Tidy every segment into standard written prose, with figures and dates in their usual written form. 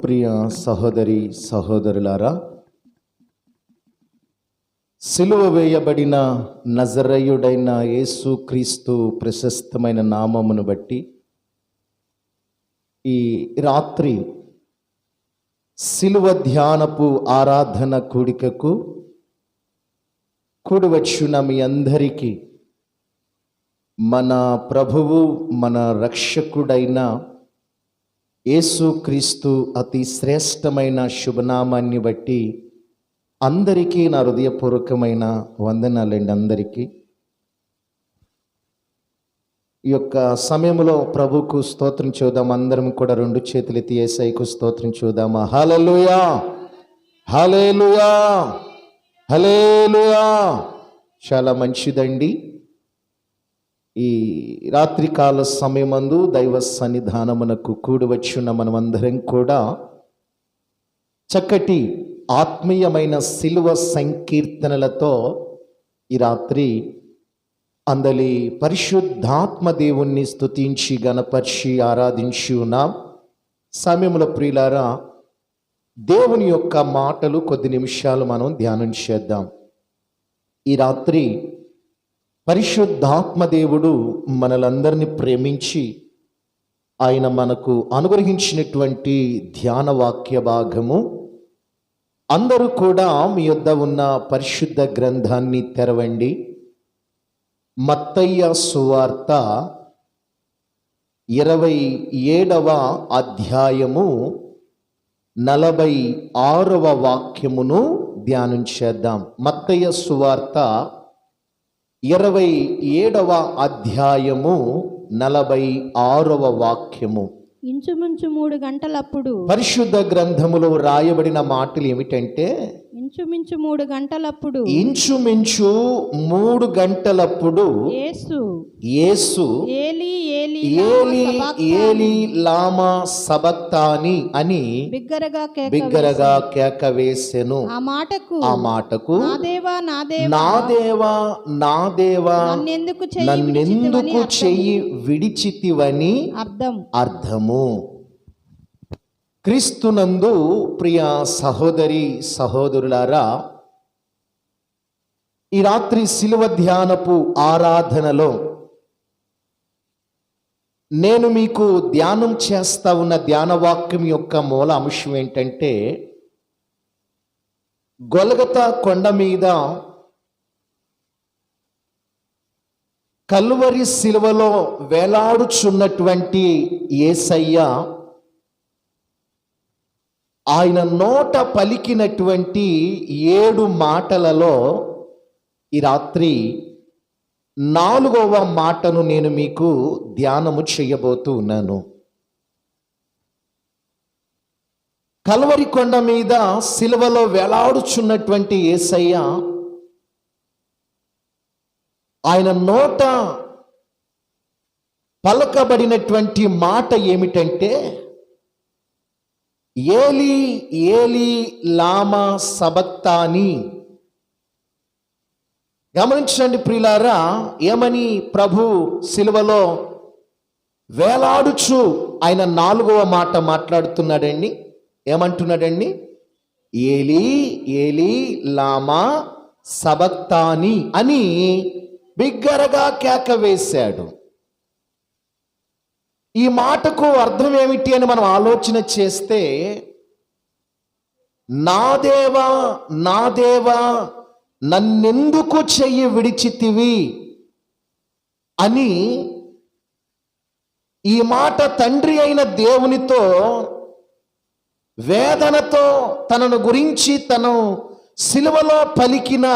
ప్రియ సహోదరి సహోదరులారా, సిలువ వేయబడిన నజరేయుడైన యేసుక్రీస్తు ప్రశస్తమైన నామమును బట్టి ఈ రాత్రి సిలువ ధ్యానపు ఆరాధన కూడికకు కూడివచ్చున్న మీ అందరికీ మన ప్రభువు మన రక్షకుడైన యేసుక్రీస్తు అతి శ్రేష్టమైన శుభనామాన్ని బట్టి అందరికీ నా హృదయపూర్వకమైన వందనాలండి. అందరికీ ఈ యొక్క సమయంలో ప్రభుకు స్తోత్రం చూద్దాం. అందరం కూడా రెండు చేతులెత్తి యేసయ్యకు స్తోత్రం చూద్దామా. హల్లెలూయా, హల్లెలూయా, హల్లెలూయా. చాలా మంచిదండి. ఈ రాత్రికాల సమయమందు దైవ సన్నిధానమునకు కూడి వచ్చిన మనమందరం కూడా చక్కటి ఆత్మీయమైన సిలువ సంకీర్తనలతో ఈ రాత్రి అందలి పరిశుద్ధాత్మ దేవుణ్ణి స్తుతించి గణపరిచి ఆరాధించి ఉన్నాం. సమయంలో ప్రియులారా, దేవుని యొక్క మాటలు కొద్ది నిమిషాలు మనం ధ్యానం చేద్దాం. ఈ రాత్రి పరిశుద్ధాత్మ దేవుడు మనలందరినీ ప్రేమించి ఆయన మనకు అనుగ్రహించినటువంటి ధ్యాన వాక్య భాగము, అందరూ కూడా మీ యొద్ద ఉన్న పరిశుద్ధ గ్రంథాన్ని తెరవండి. మత్తయి సువార్త 27వ అధ్యాయము 46వ వాక్యమును ధ్యానం చేద్దాం. మత్తయి సువార్త 27వ అధ్యాయము 46వ వాక్యము. ఇంచుమించు 3 గంటలప్పుడు, పరిశుద్ధ గ్రంథములో రాయబడిన మాటలు ఏమిటంటే, ఇంచుమించు 3 గంటలప్పుడు ఇంచుమించు 3 గంటలప్పుడు యేసు ఏలీ ఏలీ ఏలీ ఏలీ లామా సబక్తాని అని బిగ్గరగా కేక వేసెను. ఆ మాటకు నా దేవా నా దేవా నన్నెందుకు చెయ్యి విడిచితివని అర్థము. క్రీస్తునందు ప్రియ సహోదరి సహోదరులారా, ఈ రాత్రి సిలువ ధ్యానపు ఆరాధనలో నేను మీకు ధ్యానం చేస్తా ఉన్న ధ్యానవాక్యం యొక్క మూల అంశం ఏంటంటే, గొల్గొతా కొండ మీద కల్వరి సిలువలో వేలాడుచున్నటువంటి యేసయ్య ఆయన నోట పలికినటువంటి 7 మాటలలో ఈ రాత్రి 4వ మాటను నేను మీకు ధ్యానము చేయబోతూ ఉన్నాను. కల్వరి కొండ మీద సిలువలో వేలాడుచున్నటువంటి యేసయ్య ఆయన నోట పలకబడినటువంటి మాట ఏమిటంటే, ఏలీ ఏలీ లామా సబక్తాని. గమనించండి ప్రియులారా, ఏమని ప్రభు సిలువలో వేలాడుచు ఆయన 4వ మాట మాట్లాడుతున్నాడండి. ఏమంటున్నాడండి? ఏలీ ఏలీ లామా సబక్తాని అని బిగ్గరగా కేక వేశాడు. ఈ మాటకు అర్థం ఏమిటి అని మనం ఆలోచన చేస్తే, నా దేవా నా దేవా నన్నెందుకు చెయ్యి విడిచితివి అని ఈ మాట తండ్రి అయిన దేవునితో వేదనతో తనను గురించి తను సిలువలో పలికిన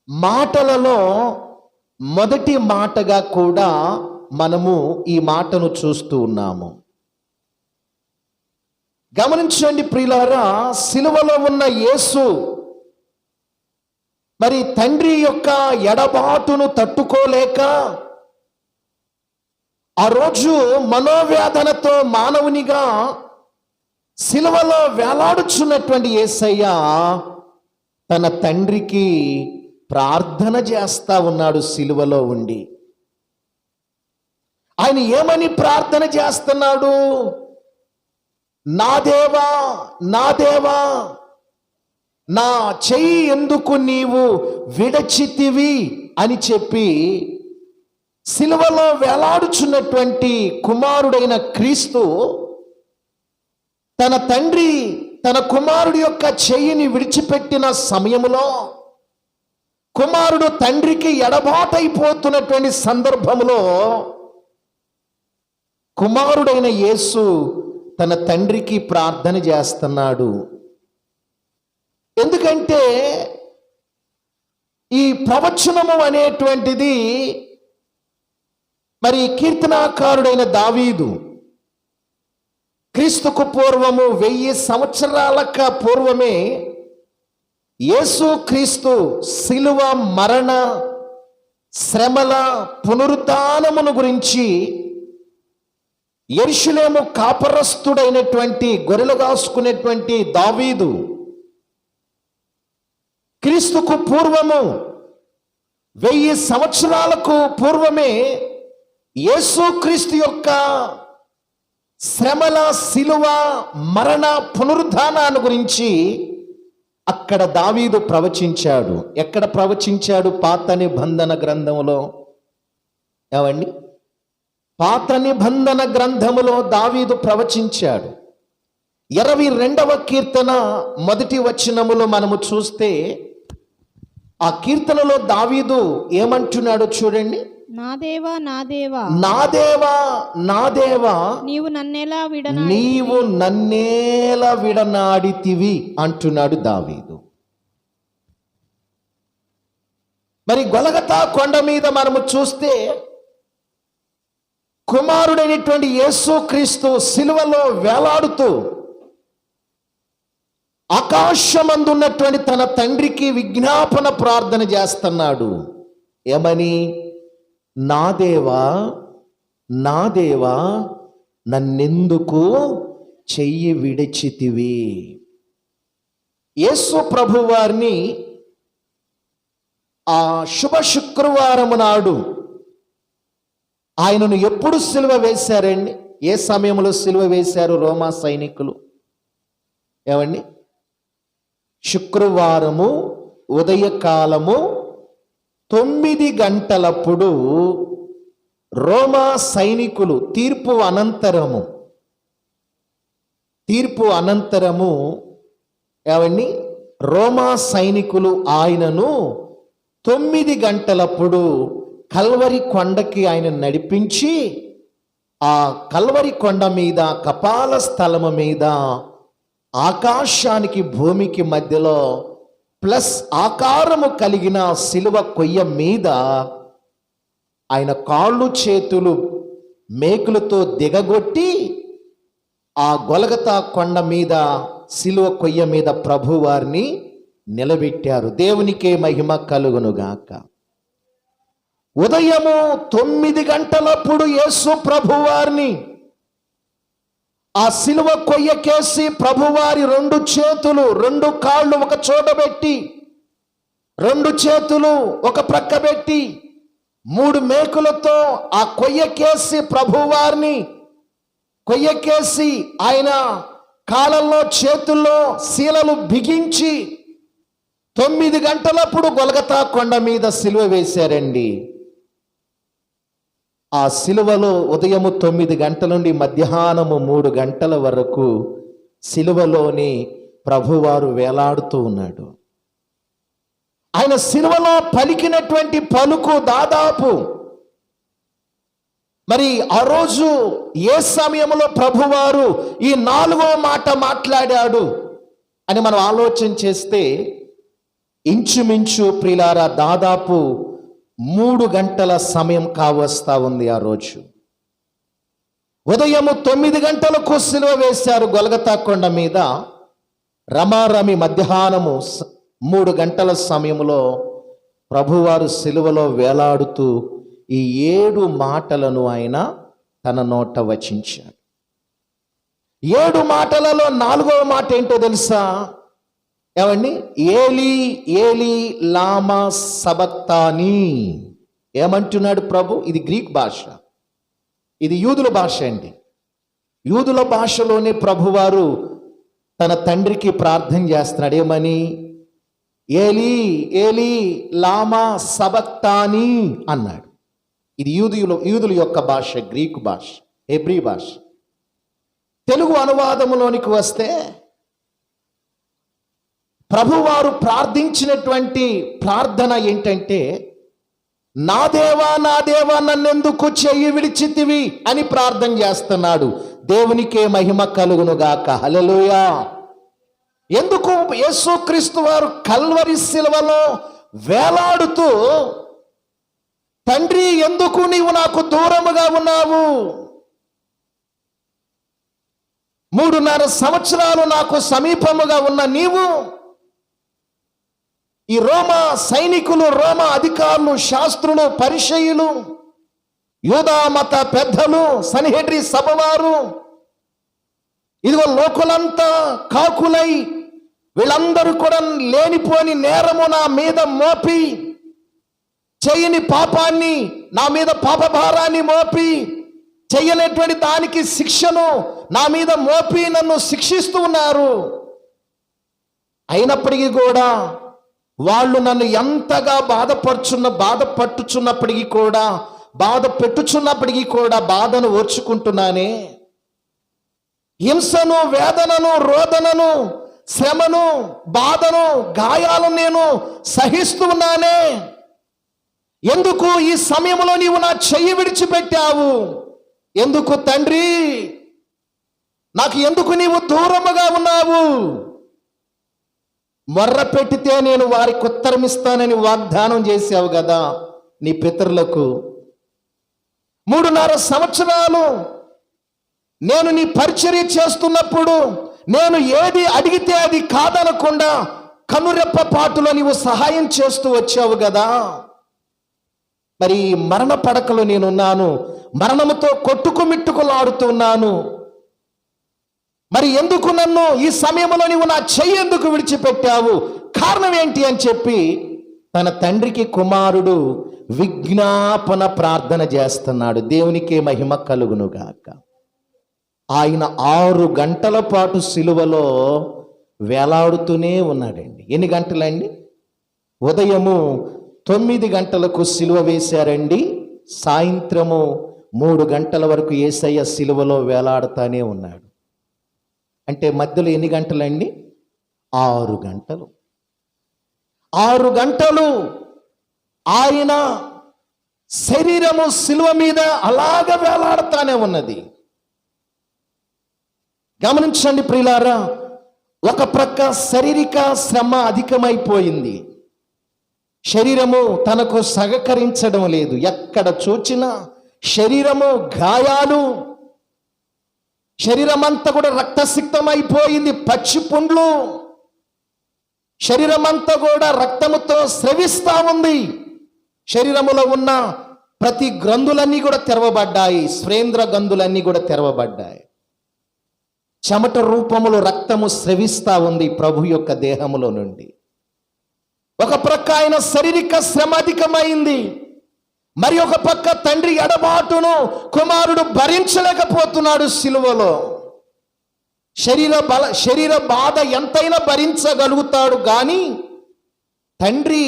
మాటలలో మొదటి మాటగా కూడా మనము ఈ మాటను చూస్తూ ఉన్నాము. గమనించండి ప్రియులారా, సిలువలో ఉన్న యేసు మరి తండ్రి యొక్క ఎడబాటును తట్టుకోలేక ఆ రోజు మనోవేదనతో మానవునిగా సిలువలో వేలాడుచున్నటువంటి యేసయ్య తన తండ్రికి ప్రార్థన చేస్తా ఉన్నాడు సిలువలో ఉండి. ఆయన ఏమని ప్రార్థన చేస్తున్నాడు? నా దేవా నా దేవా, నా చెయ్యి ఎందుకు నీవు విడచితివి అని చెప్పి సిలువలో వేలాడుచున్నటువంటి కుమారుడైన క్రీస్తు తన తండ్రి తన కుమారుడి యొక్క చెయ్యిని విడిచిపెట్టిన సమయంలో, కుమారుడు తండ్రికి ఎడబాటైపోతున్నటువంటి సందర్భంలో కుమారుడైన యేసు తన తండ్రికి ప్రార్థన చేస్తున్నాడు. ఎందుకంటే ఈ ప్రవచనము అనేటువంటిది మరి కీర్తనాకారుడైన దావీదు క్రీస్తుకు పూర్వము 1000 సంవత్సరాలకు పూర్వమే యేసు క్రీస్తు శిలువ మరణ శ్రమల పునరుత్థానమును గురించి యెరూషలేము కాపరస్తుడైనటువంటి గొర్రెలు కాసుకునేటువంటి దావీదు క్రీస్తుకు పూర్వము 1000 సంవత్సరాలకు పూర్వమే యేసుక్రీస్తు యొక్క శ్రమల శిలువ మరణ పునరుత్థానాన్ని గురించి అక్కడ దావీదు ప్రవచించాడు. ఎక్కడ ప్రవచించాడు? పాత నిబంధన గ్రంథములో. ఏమండి? పాత నిబంధన గ్రంథములో దావీదు ప్రవచించాడు. 22వ కీర్తన 1వ వచనములో మనము చూస్తే ఆ కీర్తనలో దావీదు ఏమంటున్నాడో చూడండి. నా దేవా నా దేవా, నా దేవా నా దేవా, నీవు నన్నేలా విడనాడితివి అంటున్నాడు దావీదు. మరి గొలగతా కొండ మీద మనము చూస్తే కుమారుడైనటువంటి యేసుక్రీస్తు సిలువలో వేలాడుతూ ఆకాశమందున్నటువంటి తన తండ్రికి విజ్ఞాపన ప్రార్థన చేస్తున్నాడు. ఏమని? నా దేవా నా దేవా, నన్నెందుకు చెయ్యి విడిచితివి? యేసు ప్రభు వారిని ఆ శుభ శుక్రవారం నాడు ఆయనను ఎప్పుడు సిలువ వేశారండి? ఏ సమయంలో సిలువ వేశారు రోమా సైనికులు? ఏమండి? శుక్రవారము ఉదయకాలము 9 గంటలప్పుడు రోమా సైనికులు తీర్పు అనంతరము ఏమండి? రోమా సైనికులు ఆయనను 9 గంటలప్పుడు కల్వరి కొండకి ఆయన నడిపించి ఆ కల్వరి కొండ మీద కపాల స్థలము మీద ఆకాశానికి భూమికి మధ్యలో ప్లస్ ఆకారము కలిగిన సిలువ కొయ్య మీద ఆయన కాళ్ళు చేతులు మేకులతో దిగగొట్టి ఆ గొలగతా కొండ మీద సిలువ కొయ్య మీద ప్రభువారిని నిలబెట్టారు. దేవునికే మహిమ కలుగునుగాక. ఉదయము 9 గంటలప్పుడు యేసు ప్రభువారిని ఆ సిలువ కొయ్యకేసి ప్రభువారి 2 చేతులు 2 కాళ్ళు ఒక చోట పెట్టి 2 చేతులు ఒక ప్రక్క పెట్టి 3 మేకులతో ఆ కొయ్యకేసి ప్రభువారిని కొయ్యకేసి ఆయన కాళ్ళల్లో చేతుల్లో శీలలు బిగించి 9 గంటలప్పుడు గొలగతా కొండ మీద సిలువ వేశారండి. ఆ సిలువలో ఉదయము 9 గంటల నుండి మధ్యాహ్నము 3 గంటల వరకు సిలువలోని ప్రభువారు వేలాడుతూ ఉన్నాడు. ఆయన సిలువలో పలికినటువంటి పలుకు దాదాపు మరి ఆ రోజు ఏ సమయంలో ప్రభువారు ఈ 4వ మాట మాట్లాడాడు అని మనం ఆలోచన చేస్తే ఇంచుమించు ప్రియులారా దాదాపు 3 గంటల సమయం కావస్తా ఉంది. ఆ రోజు ఉదయము 9 గంటలకు సిలువ వేశారు గొలగతా కొండ మీద. రమారమి మధ్యాహ్నము 3 గంటల సమయంలో ప్రభువారు సిలువలో వేలాడుతూ ఈ 7 మాటలను ఆయన తన నోట వచించాడు. 7 మాటలలో 4వ మాట ఏంటో తెలుసా? ఏమండి? ఏలీ ఏలీ లామా సబక్తాని. ఏమంటున్నాడు ప్రభు? ఇది గ్రీక్ భాష, ఇది యూదుల భాష అండి. యూదుల భాషలోనే ప్రభువారు తన తండ్రికి ప్రార్థన చేస్తున్నాడు. ఏమని? ఏలీ ఏలీ లామా సబక్తాని అన్నాడు. ఇది యూదుల యొక్క భాష, గ్రీకు భాష, హెబ్రీ భాష. తెలుగు అనువాదములోనికి వస్తే ప్రభువారు ప్రార్థించినటువంటి ప్రార్థన ఏంటంటే, నా దేవా నా దేవా నన్నెందుకు చెయ్యి విడిచితివి అని ప్రార్థన చేస్తున్నాడు. దేవునికే మహిమ కలుగును గాక. హల్లెలూయా. ఎందుకు? యేసుక్రీస్తు వారు కల్వరి శిలువలో వేలాడుతూ, తండ్రి ఎందుకు నీవు నాకు దూరముగా ఉన్నావు? 3.5 సంవత్సరాలు నాకు సమీపముగా ఉన్న నీవు ఈ రోమా సైనికులు, రోమా అధికారులు, శాస్త్రులు, పరిసయ్యులు, యూదా మత పెద్దలు, సన్హెడ్రి సభవారు, ఇదిగో లోకులంతా కాకులై వీళ్ళందరూ కూడా లేనిపోని నేరము నా మీద మోపి, చేయని పాపాన్ని నా మీద పాపభారాన్ని మోపి, చెయ్యనటువంటి దానికి శిక్షను నా మీద మోపి నన్ను శిక్షిస్తూ ఉన్నారు. అయినప్పటికీ కూడా వాళ్ళు నన్ను ఎంతగా బాధపట్టుచున్నప్పటికీ కూడా, బాధ పెట్టుచున్నప్పటికీ కూడా బాధను ఓర్చుకుంటున్నానే. హింసను, వేదనను, రోదనను, శ్రమను, బాధను, గాయాలను నేను సహిస్తూ ఉన్నానే. ఎందుకు ఈ సమయంలో నీవు నా చెయ్యి విడిచిపెట్టావు? ఎందుకు తండ్రి? నాకు ఎందుకు నీవు దూరముగా ఉన్నావు? మొర్ర పెట్టితే నేను వారికి ఉత్తరమిస్తానని వాగ్దానం చేశావు కదా నీ పితరులకు. 3.5 సంవత్సరాలు నేను నీ పరిచర్య చేస్తున్నప్పుడు నేను ఏది అడిగితే అది కాదనకుండా కనురెప్ప పాటులో నీవు సహాయం చేస్తూ వచ్చావు కదా. మరి మరణ పడకలో నేనున్నాను, మరణముతో కొట్టుకుమిట్టుకులాడుతున్నాను. మరి ఎందుకు నన్ను ఈ సమయంలో నీవు నా చెయ్యి ఎందుకు విడిచిపెట్టావు? కారణం ఏంటి అని చెప్పి తన తండ్రికి కుమారుడు విజ్ఞాపన ప్రార్థన చేస్తున్నాడు. దేవునికే మహిమ కలుగునుగాక. ఆయన 6 గంటల పాటు సిలువలో వేలాడుతూనే ఉన్నాడండి. ఎన్ని గంటలండి? ఉదయము 9 గంటలకు సిలువ వేశారండి. సాయంత్రము 3 గంటల వరకు యేసయ్య సిలువలో వేలాడుతానే ఉన్నాడు. అంటే మధ్యలో ఎన్ని గంటలండి? 6 గంటలు. 6 గంటలు ఆయన శరీరము సిలువ మీద అలాగ వేలాడుతానే ఉన్నది. గమనించండి ప్రియులారా, ఒక ప్రక్క శారీరక శ్రమ అధికమైపోయింది. శరీరము తనకు సహకరించడం లేదు. ఎక్కడ చూచినా శరీరము గాయాలు, శరీరం అంతా కూడా రక్తసిక్తమైపోయింది. పచ్చి పుండ్లు, శరీరం అంతా కూడా రక్తముతో స్రవిస్తా ఉంది. శరీరములో ఉన్న ప్రతి గ్రంథులన్నీ కూడా తెరవబడ్డాయి. శ్రేంద్ర గ్రంథులన్నీ కూడా తెరవబడ్డాయి. చెమట రూపములో రక్తము స్రవిస్తా ఉంది ప్రభు యొక్క దేహములో నుండి. ఒక ప్రక్క ఆయన శారీరక శ్రమ అధికమైంది. మరి ఒక పక్క తండ్రి ఎడబాటును కుమారుడు భరించలేకపోతున్నాడు సిలువలో. శరీర బాధ ఎంతైనా భరించగలుగుతాడు కానీ తండ్రి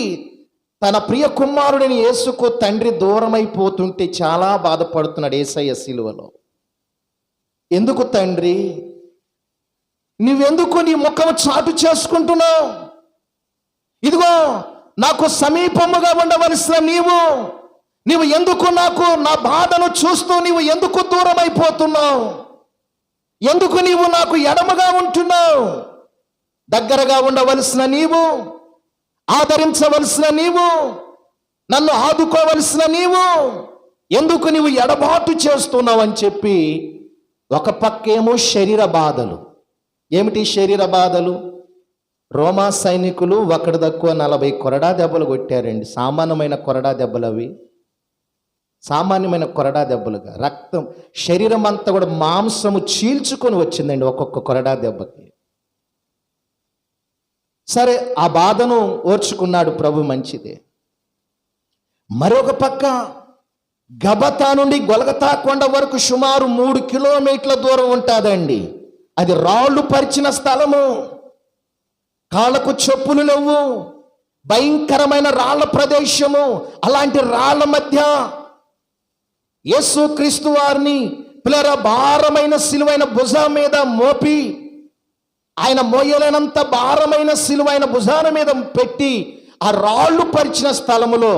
తన ప్రియ కుమారుడిని యేసుకు తండ్రి దూరమైపోతుంటే చాలా బాధపడుతున్నాడు యేసయ్య సిలువలో. ఎందుకు తండ్రి, నువ్వెందుకు నీ ముఖం చాటు చేసుకుంటున్నావు? ఇదిగో నాకు సమీపముగా ఉండవలసిన నీవు ఎందుకు నాకు నా బాధను చూస్తూ నీవు ఎందుకు దూరం అయిపోతున్నావు? ఎందుకు నీవు నాకు ఎడమగా ఉంటున్నావు? దగ్గరగా ఉండవలసిన నీవు, ఆదరించవలసిన నీవు, నన్ను ఆదుకోవలసిన నీవు ఎందుకు నీవు ఎడబాటు చేస్తున్నావు అని చెప్పి ఒక పక్కేమో శరీర బాధలు. ఏమిటి శరీర బాధలు? రోమా సైనికులు ఒకటి తక్కువ 40 కొరడా దెబ్బలు కొట్టారండి. సామాన్యమైన కొరడా దెబ్బలు అవి, సామాన్యమైన కొరడా దెబ్బలుగా. రక్తం శరీరం అంతా కూడా మాంసము చీల్చుకొని వచ్చిందండి ఒక్కొక్క కొరడా దెబ్బకి. సరే, ఆ బాధను ఓర్చుకున్నాడు ప్రభు, మంచిదే. మరొక పక్క గబతా నుండి గొలగతా కొండ వరకు సుమారు 3 కిలోమీటర్ల దూరం ఉంటుందండి. అది రాళ్ళు పరిచిన స్థలము, కాళ్ళకు చెప్పులు లేవు, భయంకరమైన రాళ్ల ప్రదేశము. అలాంటి రాళ్ల మధ్య యేసు క్రీస్తు వారిని పిల్లరా భారమైన సిలువైన భుజం మీద మోపి, ఆయన మోయలేనంత భారమైన సిలువైన భుజాన మీద పెట్టి ఆ రాళ్ళు పరిచిన స్థలములో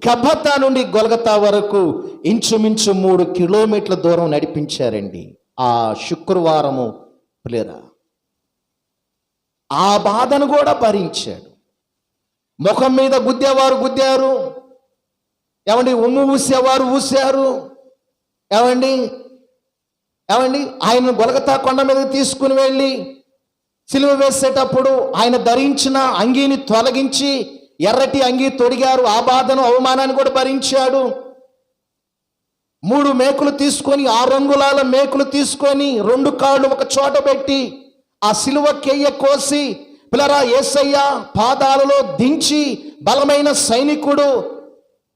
గబతా నుండి గొలగతా వరకు ఇంచుమించు 3 కిలోమీటర్ల దూరం నడిపించారండి. ఆ శుక్రవారము పిల్లరా ఆ బాధను కూడా భరించాడు. ముఖం మీద గుద్దేవారు గుద్దారు, ఏమండి ఉమ్ము ఊసేవారు ఊసారు, ఏమండి ఆయన గొలగతా కొండ మీద తీసుకుని వెళ్ళి సిలువ వేసేటప్పుడు ఆయన ధరించిన అంగీని తొలగించి ఎర్రటి అంగీ తొడిగారు. ఆ బాధను అవమానాన్ని కూడా భరించాడు. 3 మేకులు తీసుకొని 6 అంగుళాల మేకులు తీసుకొని 2 కాళ్ళు ఒక చోట పెట్టి ఆ సిలువ కేయ కోసి పిల్లరా యేసయ్య పాదాలలో దించి బలమైన సైనికుడు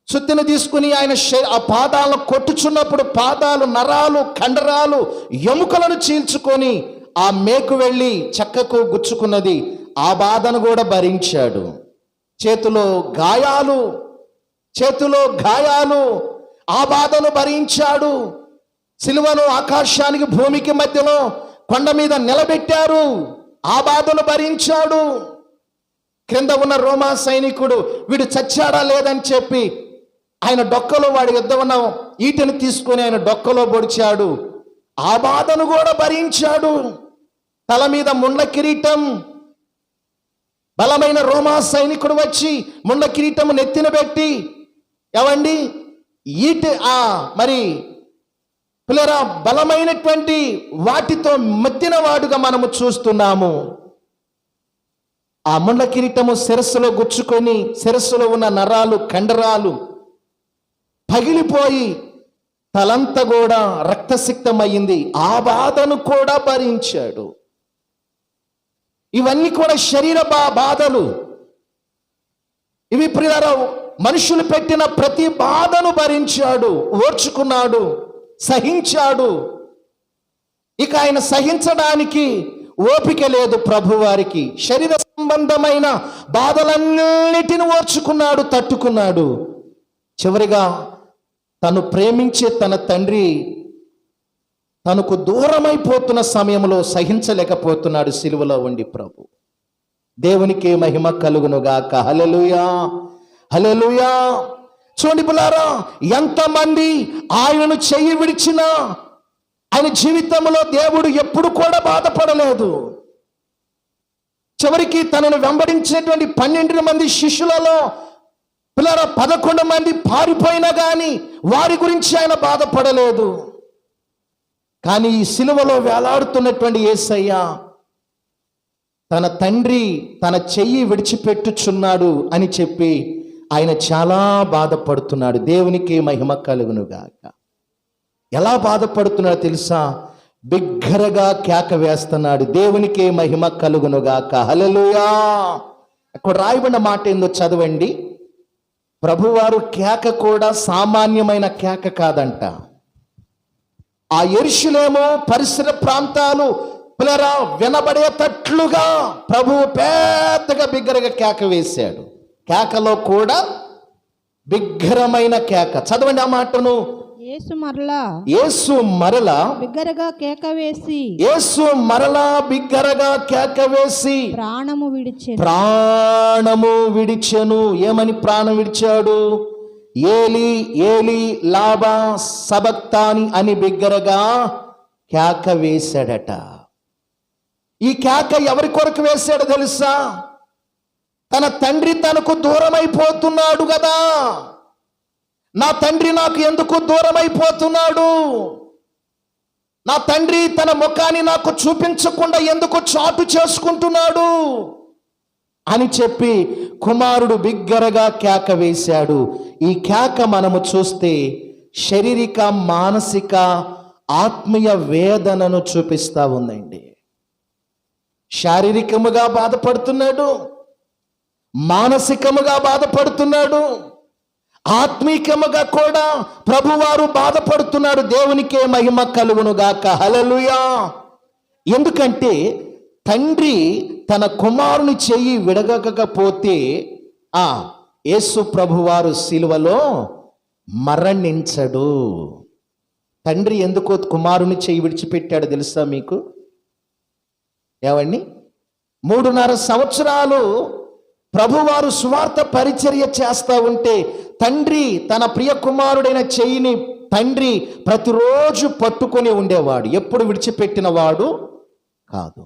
సుత్తిని తీసుకుని ఆయన ఆ పాదాలను కొట్టుచున్నప్పుడు పాదాలు నరాలు కండరాలు ఎముకలను చీల్చుకొని ఆ మేకు వెళ్ళి చెక్కకు గుచ్చుకున్నది. ఆ బాధను కూడా భరించాడు. చేతిలో గాయాలు, ఆ బాధను భరించాడు. సిలువను ఆకాశానికి భూమికి మధ్యలో కొండ మీద నిలబెట్టారు, ఆ బాధను భరించాడు. క్రింద ఉన్న రోమా సైనికుడు వీడు చచ్చాడా లేదని చెప్పి ఆయన డొక్కలో వాడి యుద్ధ ఉన్న ఈటెను తీసుకొని ఆయన డొక్కలో పొడిచాడు, ఆ బాధను కూడా భరించాడు. తల మీద ముండ్ల కిరీటం, బలమైన రోమా సైనికుడు వచ్చి ముండ్ల కిరీటము నెత్తిన పెట్టి ఏవండి మరి పిల్లరా బలమైనటువంటి వాటితో మెత్తిన వాడుగా మనము చూస్తున్నాము. ఆ ముండ్ల కిరీటము శిరస్సులో గుచ్చుకొని శిరస్సులో ఉన్న నరాలు కండరాలు పగిలిపోయి తలంతా కూడా రక్తసిక్తమయ్యింది. ఆ బాధను కూడా భరించాడు. ఇవన్నీ కూడా శరీర బాధలు. ఇవి ప్రియులారా మనుషులు పెట్టిన ప్రతి బాధను భరించాడు, ఓర్చుకున్నాడు, సహించాడు. ఇక ఆయన సహించడానికి ఓపిక లేదు ప్రభువారికి. శరీర సంబంధమైన బాధలన్నిటిని ఓర్చుకున్నాడు, తట్టుకున్నాడు. చివరిగా తను ప్రేమించే తన తండ్రి తనకు దూరమైపోతున్న సమయంలో సహించలేకపోతున్నాడు సిలువలో ఉండి ప్రభు. దేవునికి మహిమ కలుగునుగాక. హల్లెలూయా, హల్లెలూయా. చూడండి పిల్లారా, ఎంతమంది ఆయనను చెయ్యి విడిచినా ఆయన జీవితంలో దేవుడు ఎప్పుడు కూడా బాధపడలేదు. చివరికి తనను వెంబడించినటువంటి 12 మంది శిష్యులలో పిల్లారా 11 మంది పారిపోయినా కానీ వారి గురించి ఆయన బాధపడలేదు. కానీ ఈ సిలువలో వేలాడుతున్నటువంటి యేసయ్య తన తండ్రి తన చెయ్యి విడిచిపెట్టుచున్నాడు అని చెప్పి ఆయన చాలా బాధపడుతున్నాడు. దేవునికి మహిమ కలుగునుగాక. ఎలా బాధపడుతున్నాడో తెలుసా? బిగ్గరగా కేక వేస్తున్నాడు. దేవునికి మహిమ కలుగునుగాక. హల్లెలూయా. అక్కడ రాయబడిన మాట ఏందో చదవండి. ప్రభువారు కేక కూడా సామాన్యమైన కేక కాదంట. ఆ యెరూషలేము పరిసర ప్రాంతాలు పిల్లరా వినబడేటట్లుగా ప్రభువు పెద్దగా బిగ్గరగా కేక వేశాడు. కేకలో కూడా బిగ్గరమైన కేక. చదవండి ఆ మాటను. యేసు మరలా బిగ్గరగా కేక వేసి ప్రాణము విడిచెను. ఏమని ప్రాణం విడిచాడు? ఏలి ఏలి లాబా సబక్తాని అని బిగ్గరగా కేక వేశాడట. ఈ కేక ఎవరి కొరకు వేశాడో తెలుసా? తన తండ్రి తనకు దూరమైపోతున్నాడు కదా. నా తండ్రి నాకు ఎందుకు దూరమైపోతున్నాడు? నా తండ్రి తన ముఖాన్ని నాకు చూపించకుండా ఎందుకు చాటు చేసుకుంటున్నాడు అని చెప్పి కుమారుడు బిగ్గరగా కేక వేశాడు. ఈ కేక మనము చూస్తే శారీరక మానసిక ఆత్మీయ వేదనను చూపిస్తా ఉందండి. శారీరకముగా బాధపడుతున్నాడు, మానసికముగా బాధపడుతున్నాడు, ఆత్మీకముగా కూడా ప్రభువారు బాధపడుతున్నాడు. దేవునికే మహిమ కలుగును గాక. హల్లెలూయా. ఎందుకంటే తండ్రి తన కుమారుని చెయ్యి విడగకపోతే యేసు ప్రభువారు సిలువలో మరణించడు. తండ్రి ఎందుకో కుమారుని చెయ్యి విడిచిపెట్టాడు తెలుసా మీకు? ఏవండి, 3.5 సంవత్సరాలు ప్రభువారు సువార్త పరిచర్య చేస్తూ ఉంటే తండ్రి తన ప్రియ కుమారుడైన చెయ్యిని తండ్రి ప్రతిరోజు పట్టుకొని ఉండేవాడు, ఎప్పుడు విడిచిపెట్టిన వాడు కాదు.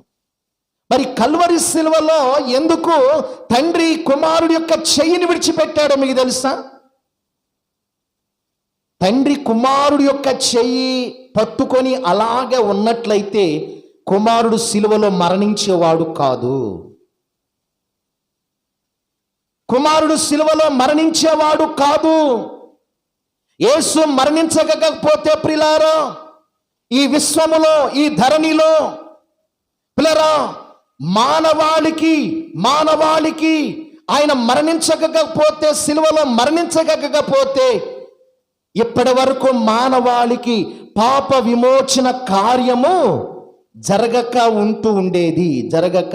మరి కల్వరి సిలువలో ఎందుకు తండ్రి కుమారుడి యొక్క చెయ్యిని విడిచిపెట్టాడో మీకు తెలుసా? తండ్రి కుమారుడి యొక్క చెయ్యి పట్టుకొని అలాగే ఉన్నట్లయితే కుమారుడు సిలువలో మరణించేవాడు కాదు. కుమారుడు సిలువలో మరణించేవాడు కాదు. యేసు మరణించకపోతే ప్రియులారా, ఈ విశ్వములో ఈ ధరణిలో ప్రియులారా మానవాళికి ఆయన మరణించకపోతే, సిలువలో మరణించకపోతే ఇప్పటి వరకు మానవాళికి పాప విమోచన కార్యము జరగక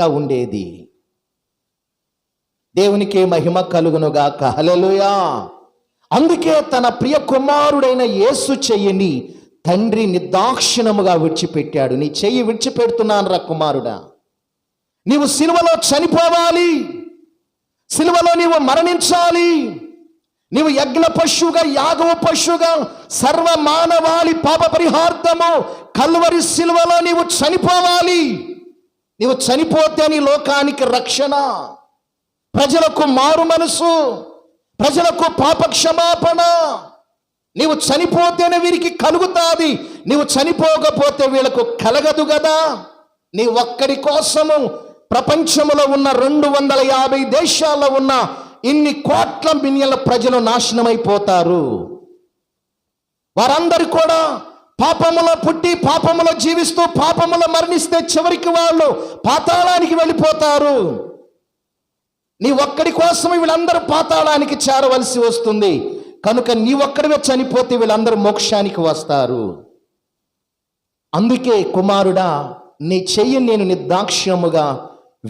ఉండేది. దేవునికే మహిమ కలుగునుగాక. హల్లెలూయా. అందుకే తన ప్రియ కుమారుడైన యేసు చెయ్యిని తండ్రి నిర్దాక్షిణముగా విడిచిపెట్టాడు. నీ చెయ్యి విడిచిపెడుతున్నాను రా కుమారుడా, నీవు సిలువలో చనిపోవాలి, సిలువలో నీవు మరణించాలి, నీవు యజ్ఞ పశువుగా యాగవ పశువుగా సర్వ మానవాళి పాప పరిహార్థము కల్వరి సిలువలో నీవు చనిపోవాలి. నీవు చనిపోతే నీ లోకానికి రక్షణ, ప్రజలకు మారు మనసు, ప్రజలకు పాప క్షమాపణ. నీవు చనిపోతేనే వీరికి కలుగుతాది, నీవు చనిపోకపోతే వీళ్ళకు కలగదు కదా. నీ ఒక్కడి కోసము ప్రపంచంలో ఉన్న 250 దేశాల్లో ఉన్న ఇన్ని కోట్ల మిలియన్ల ప్రజలు నాశనమైపోతారు. వారందరూ కూడా పాపములో పుట్టి పాపములో జీవిస్తూ పాపములో మరణిస్తే చివరికి వాళ్ళు పాతాళానికి వెళ్ళిపోతారు. నీ ఒక్కడి కోసం వీళ్ళందరూ పాతాళానికి చేరవలసి వస్తుంది. కనుక నీ ఒక్కడివే చనిపోతే వీళ్ళందరూ మోక్షానికి వస్తారు. అందుకే కుమారుడా, నీ చెయ్యి నేను నిర్దాక్ష్యముగా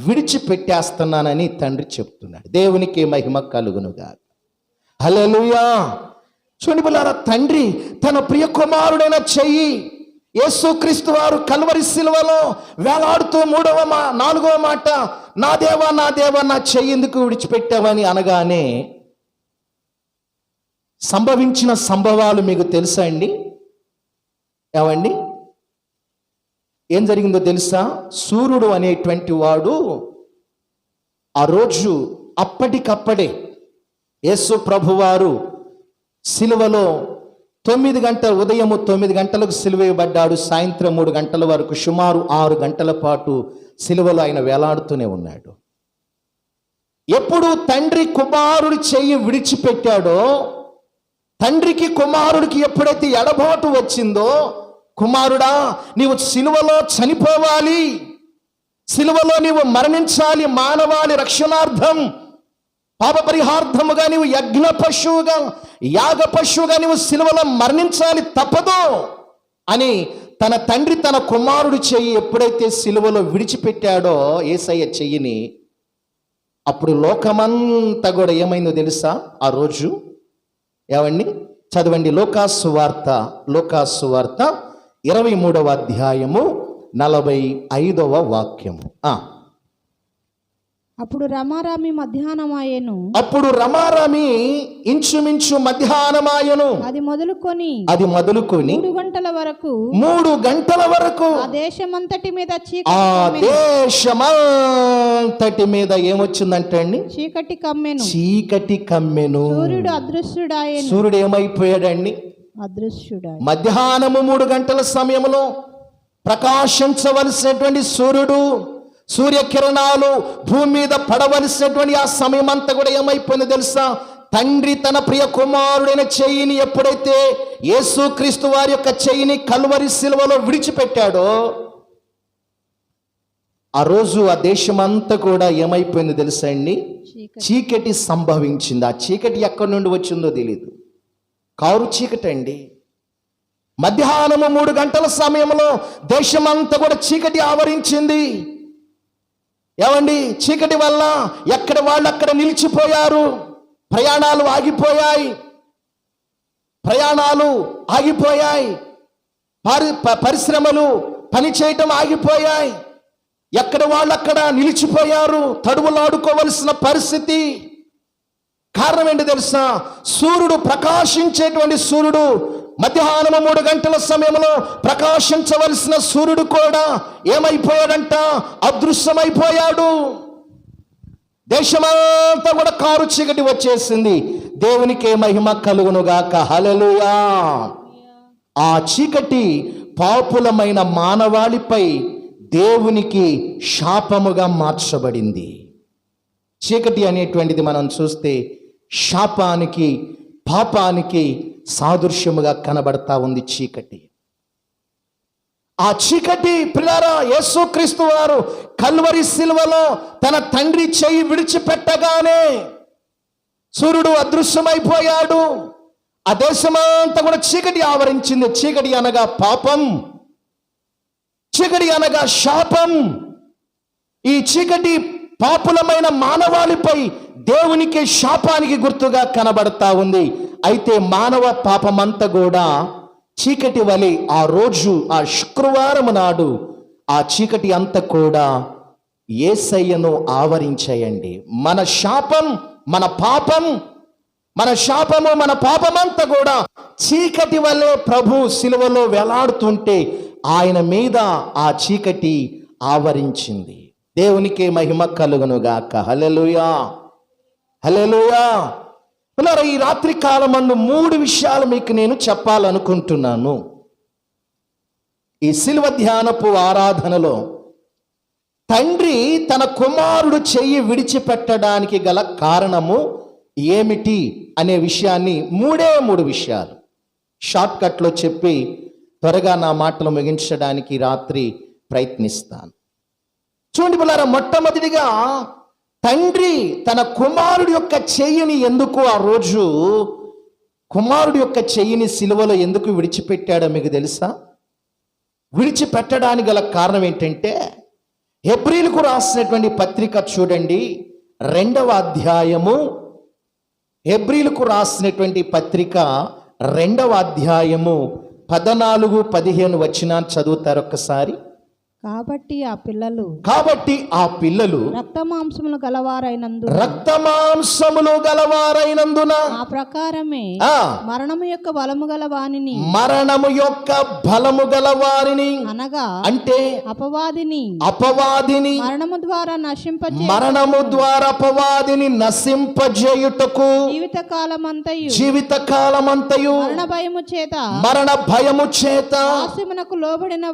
విడిచిపెట్టేస్తున్నానని తండ్రి చెప్తున్నాడు. దేవునికి మహిమ కలుగునుగా. హల్లెలూయా. చూనిబులారా, తండ్రి తన ప్రియ కుమారుడైన చెయ్యి యేసుక్రీస్తు వారు కల్వరి సిలువలో వేలాడుతూ 4వ మాట, నా దేవా నా దేవా నా చెయ్యి ఎందుకు విడిచిపెట్టావని అనగానే సంభవించిన సంభవాలు మీకు తెలుసా అండి? ఏమండి, ఏం జరిగిందో తెలుసా? సూర్యుడు అనేటువంటి వాడు ఆ రోజు అప్పటికప్పుడే యేసు ప్రభువారు సిలువలో 9 గంటల ఉదయము 9 గంటలకు సిలువేయబడ్డాడు. సాయంత్రం 3 గంటల వరకు సుమారు 6 గంటల పాటు సిలువలో ఆయన వేలాడుతూనే ఉన్నాడు. ఎప్పుడు తండ్రి కుమారుడి చెయ్యి విడిచిపెట్టాడో, తండ్రికి కుమారుడికి ఎప్పుడైతే ఎడబాటు వచ్చిందో, కుమారుడా నీవు సిలువలో చనిపోవాలి, సిలువలో నీవు మరణించాలి, మానవాళి రక్షణార్థం పాప పరిహార్థముగా నీవు యజ్ఞ పశువుగా యాగ పశువుగా నీవు సిలువలో మరణించాలి, తప్పదు అని తన తండ్రి తన కుమారుడు చెయ్యి ఎప్పుడైతే సిలువలో విడిచిపెట్టాడో యేసయ్య చెయ్యిని, అప్పుడు లోకమంతా కూడా ఏమైందో తెలుసా? ఆ రోజు ఏమండి, చదవండి లోకాసు వార్త 23వ అధ్యాయము 45వ వాక్యము. అప్పుడు రమారామి మధ్యాహ్నమాయెను. అప్పుడు రమారామి ఇంచుమించు మధ్యాహ్నమాయెను. అది మొదలుకొని 3 గంటల వరకు ఆ దేశమంతటి మీద మీద ఏమొచ్చిందంటే అండి? చీకటి కమ్మెను. సూర్యుడు అదృశ్యుడాయెను. సూర్యుడు ఏమైపోయాడండి? అదృశ్యుడాయెను. మధ్యాహ్నము 3 గంటల సమయంలో ప్రకాశించవలసినటువంటి సూర్యకిరణాలు భూమి మీద పడవలసినటువంటి ఆ సమయం అంతా కూడా ఏమైపోయిందో తెలుసా? తండ్రి తన ప్రియ కుమారుడైన చెయ్యిని ఎప్పుడైతే యేసుక్రీస్తు వారి యొక్క చెయ్యిని కల్వరి సిలువలో విడిచిపెట్టాడో, ఆ రోజు ఆ దేశమంతా కూడా ఏమైపోయింది తెలుసా అండి? చీకటి. చీకటి సంభవించింది. ఆ చీకటి ఎక్కడి నుండి వచ్చిందో తెలియదు. కారు చీకటి అండి. మధ్యాహ్నము 3 గంటల సమయంలో దేశమంతా కూడా చీకటి ఆవరించింది. ఏమండి, చీకటి వల్ల ఎక్కడ వాళ్ళు అక్కడ నిలిచిపోయారు. ప్రయాణాలు ఆగిపోయాయి. పరిశ్రమలు పనిచేయటం ఆగిపోయాయి. ఎక్కడ వాళ్ళు అక్కడ నిలిచిపోయారు. తడువులాడుకోవలసిన పరిస్థితి. కారణం ఏంటి తెలుసా? సూర్యుడు, ప్రకాశించేటువంటి సూర్యుడు, మధ్యాహ్నం 3 గంటల సమయంలో ప్రకాశించవలసిన సూర్యుడు కూడా ఏమైపోయాడంట? అదృశ్యమైపోయాడు. దేశమంతా కూడా కారు చీకటి వచ్చేసింది. దేవునికే మహిమ కలుగునుగాక. హల్లెలూయా. ఆ చీకటి పాపులమైన మానవాళిపై దేవునికి శాపముగా మార్చబడింది. చీకటి అనేటువంటిది మనం చూస్తే శాపానికి, పాపానికి సాదృశ్యముగా కనబడతా ఉంది చీకటి. ఆ చీకటి ప్రియులారా, యేసుక్రీస్తు వారు కల్వరి సిలువలో తన తండ్రి చెయ్యి విడిచిపెట్టగానే సూర్యుడు అదృశ్యమైపోయాడు. ఆ దేశమంతా కూడా చీకటి ఆవరించింది. చీకటి అనగా పాపం, చీకటి అనగా శాపం. ఈ చీకటి పాపులమైన మానవాళిపై దేవునికి శాపానికి గుర్తుగా కనబడతా ఉంది. అయితే మానవ పాపమంతా కూడా చీకటి వలె ఆ రోజు, ఆ శుక్రవారం నాడు ఆ చీకటి అంతా కూడా యేసయ్యను ఆవరించాయండి. మన శాపం, మన శాపము, మన పాపమంతా కూడా చీకటి వలె ప్రభు సిలువలో వేలాడుతుంటే ఆయన మీద ఆ చీకటి ఆవరించింది. దేవునికే మహిమ కలుగునుగాక. హల్లెలూయా, హల్లెలూయా. పిల్లరా, ఈ రాత్రి కాలమందు 3 విషయాలు మీకు నేను చెప్పాలనుకుంటున్నాను. ఈ సిలువ ధ్యానపు ఆరాధనలో తండ్రి తన కుమారుడు చెయ్యి విడిచిపెట్టడానికి గల కారణము ఏమిటి అనే విషయాన్ని 3 విషయాలు షార్ట్ కట్లో చెప్పి త్వరగా నా మాటలు ముగించడానికి రాత్రి ప్రయత్నిస్తాను. చూడండి పిల్లారా, మొట్టమొదటిగా తండ్రి తన కుమారుడి యొక్క చెయ్యిని ఎందుకు ఆ రోజు కుమారుడి యొక్క చెయ్యిని సిలువలో ఎందుకు విడిచిపెట్టాడో మీకు తెలుసా? విడిచిపెట్టడానికి గల కారణం ఏంటంటే, హెబ్రీలకు రాసినటువంటి పత్రిక చూడండి, 2వ అధ్యాయము. హెబ్రీలకు రాసినటువంటి పత్రిక 2వ అధ్యాయము 14-15 వచనాలు చదువుతారు ఒక్కసారి. కాబట్టి ఆ పిల్లలు రక్తమాంసములు గలవారైనందున ఆ ప్రకారమే మరణము యొక్క బలము గల వారిని అనగా అంటే అపవాదిని మరణము ద్వారా అపవాదిని నశింపజేయుటకు జీవితకాలమంతయు మరణ భయము చేత దాస్యమునకు లోబడిన